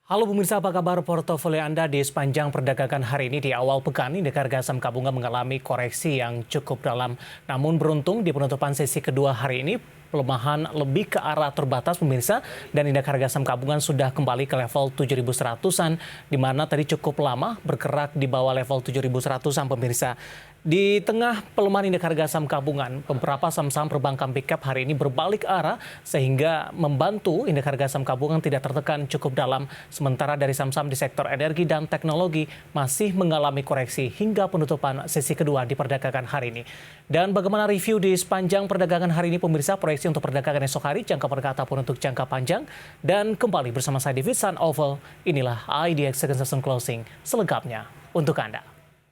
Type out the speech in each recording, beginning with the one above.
Halo pemirsa, apa kabar portofolio Anda di sepanjang perdagangan hari ini? Di awal pekan, indeks harga saham gabungan mengalami koreksi yang cukup dalam. Namun beruntung di penutupan sesi kedua hari ini, pelemahan lebih ke arah terbatas pemirsa, dan indeks harga saham gabungan sudah kembali ke level 7.100-an, di mana tadi cukup lama bergerak di bawah level 7.100-an pemirsa. Di tengah pelemahan indeks harga saham gabungan, beberapa saham-saham perbankan big cap hari ini berbalik arah sehingga membantu indeks harga saham gabungan tidak tertekan cukup dalam. Sementara dari saham-saham di sektor energi dan teknologi masih mengalami koreksi hingga penutupan sesi kedua di perdagangan hari ini. Dan bagaimana review di sepanjang perdagangan hari ini pemirsa, proyeksi untuk perdagangan esok hari, jangka pendek ataupun untuk jangka panjang. Dan kembali bersama saya di Visan Oval, inilah IDX Second Session Closing selengkapnya untuk Anda.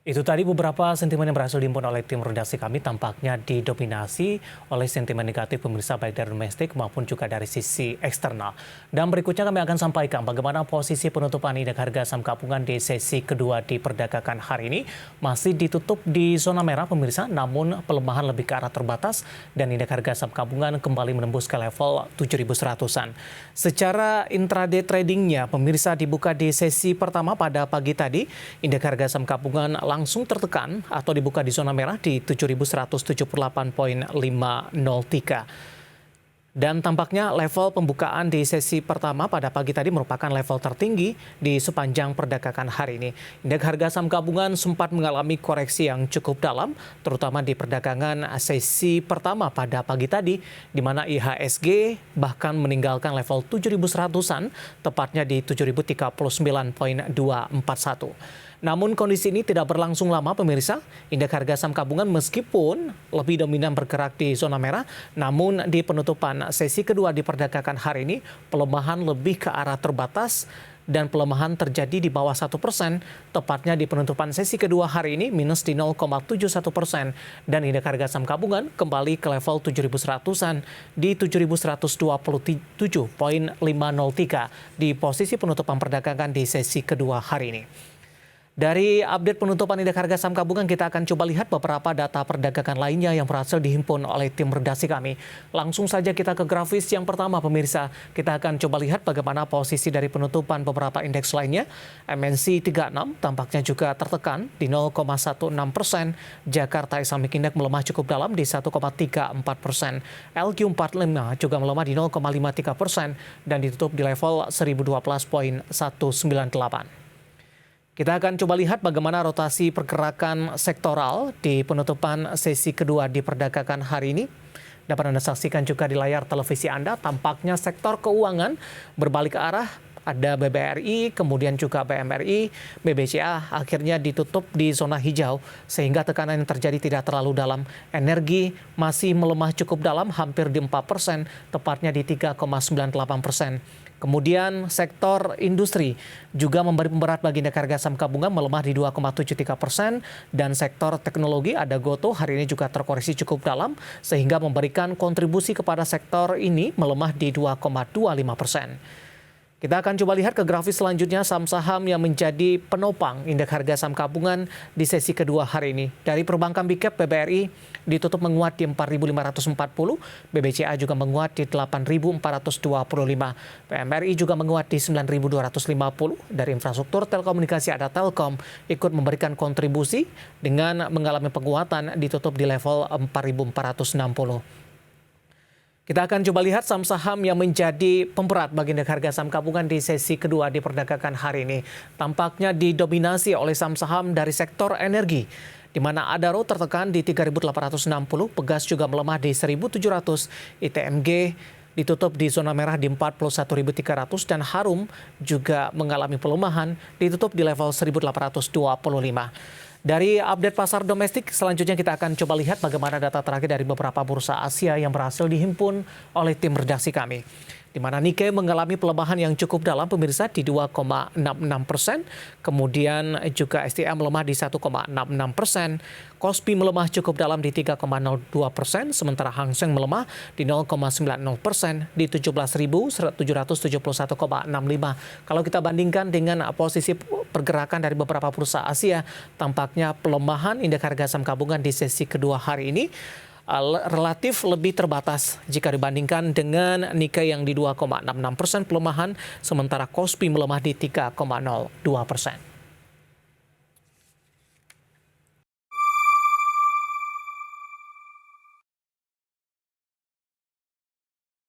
Itu tadi beberapa sentimen yang berhasil dihimpun oleh tim redaksi kami, tampaknya didominasi oleh sentimen negatif pemirsa baik dari domestik maupun juga dari sisi eksternal. Dan berikutnya kami akan sampaikan bagaimana posisi penutupan indeks harga saham gabungan di sesi kedua di perdagangan hari ini. Masih ditutup di zona merah pemirsa, namun pelemahan lebih ke arah terbatas dan indeks harga saham gabungan kembali menembus ke level 7.100-an. Secara intraday tradingnya pemirsa dibuka di sesi pertama pada pagi tadi, indeks harga saham gabungan langsung tertekan atau dibuka di zona merah di 7.178,503. Dan tampaknya level pembukaan di sesi pertama pada pagi tadi merupakan level tertinggi di sepanjang perdagangan hari ini. Indeks harga saham gabungan sempat mengalami koreksi yang cukup dalam, terutama di perdagangan sesi pertama pada pagi tadi, di mana IHSG bahkan meninggalkan level 7.100-an, tepatnya di 7.039,241. Namun kondisi ini tidak berlangsung lama pemirsa. Indeks harga saham gabungan meskipun lebih dominan bergerak di zona merah, namun di penutupan sesi kedua di perdagangan hari ini pelemahan lebih ke arah terbatas dan pelemahan terjadi di bawah 1%, tepatnya di penutupan sesi kedua hari ini minus di 0,71%, dan indeks harga saham gabungan kembali ke level 7.100-an di 7.127,503 di posisi penutupan perdagangan di sesi kedua hari ini. Dari update penutupan indeks harga saham gabungan, kita akan coba lihat beberapa data perdagangan lainnya yang berhasil dihimpun oleh tim redaksi kami. Langsung saja kita ke grafis yang pertama pemirsa. Kita akan coba lihat bagaimana posisi dari penutupan beberapa indeks lainnya. MNC 36 tampaknya juga tertekan di 0,16%. Jakarta Islamic Index melemah cukup dalam di 1,34%. LQ45 juga melemah di 0,53% dan ditutup di level 1012,198. Kita akan coba lihat bagaimana rotasi pergerakan sektoral di penutupan sesi kedua di perdagangan hari ini. Dapat Anda saksikan juga di layar televisi Anda, tampaknya sektor keuangan berbalik arah. Ada BBRI, kemudian juga BMRI, BBCA akhirnya ditutup di zona hijau sehingga tekanan yang terjadi tidak terlalu dalam. Energi masih melemah cukup dalam, hampir di 4%, tepatnya di 3,98%. Kemudian sektor industri juga memberi pemberat bagi indeks harga saham gabungan, melemah di 2,73%, dan sektor teknologi ada Gotoh hari ini juga terkoreksi cukup dalam sehingga memberikan kontribusi kepada sektor ini melemah di 2,25%. Kita akan coba lihat ke grafis selanjutnya saham-saham yang menjadi penopang indeks harga saham gabungan di sesi kedua hari ini. Dari perbankan big cap, BBRI ditutup menguat di 4.540, BBCA juga menguat di 8.425, PMRI juga menguat di 9.250. Dari infrastruktur telekomunikasi ada Telkom ikut memberikan kontribusi dengan mengalami penguatan, ditutup di level 4.460. Kita akan coba lihat saham-saham yang menjadi pemberat bagi indeks harga saham gabungan di sesi kedua di perdagangan hari ini. Tampaknya didominasi oleh saham-saham dari sektor energi, di mana Adaro tertekan di 3.860, Pegas juga melemah di 1.700, ITMG ditutup di zona merah di 41.300, dan Harum juga mengalami pelemahan, ditutup di level 1.825. Dari update pasar domestik, selanjutnya kita akan coba lihat bagaimana data terakhir dari beberapa bursa Asia yang berhasil dihimpun oleh tim redaksi kami. Di mana Nikkei mengalami pelemahan yang cukup dalam pemirsa di 2,66%, kemudian juga STM melemah di 1,66%, Kospi melemah cukup dalam di 3,02%, sementara Hang Seng melemah di 0,90% di 17.771,65. Kalau kita bandingkan dengan posisi pergerakan dari beberapa bursa Asia, tampaknya pelemahan indeks harga saham gabungan di sesi kedua hari ini relatif lebih terbatas jika dibandingkan dengan Nikkei yang di 2,66% pelemahan, sementara Kospi melemah di 3,02%.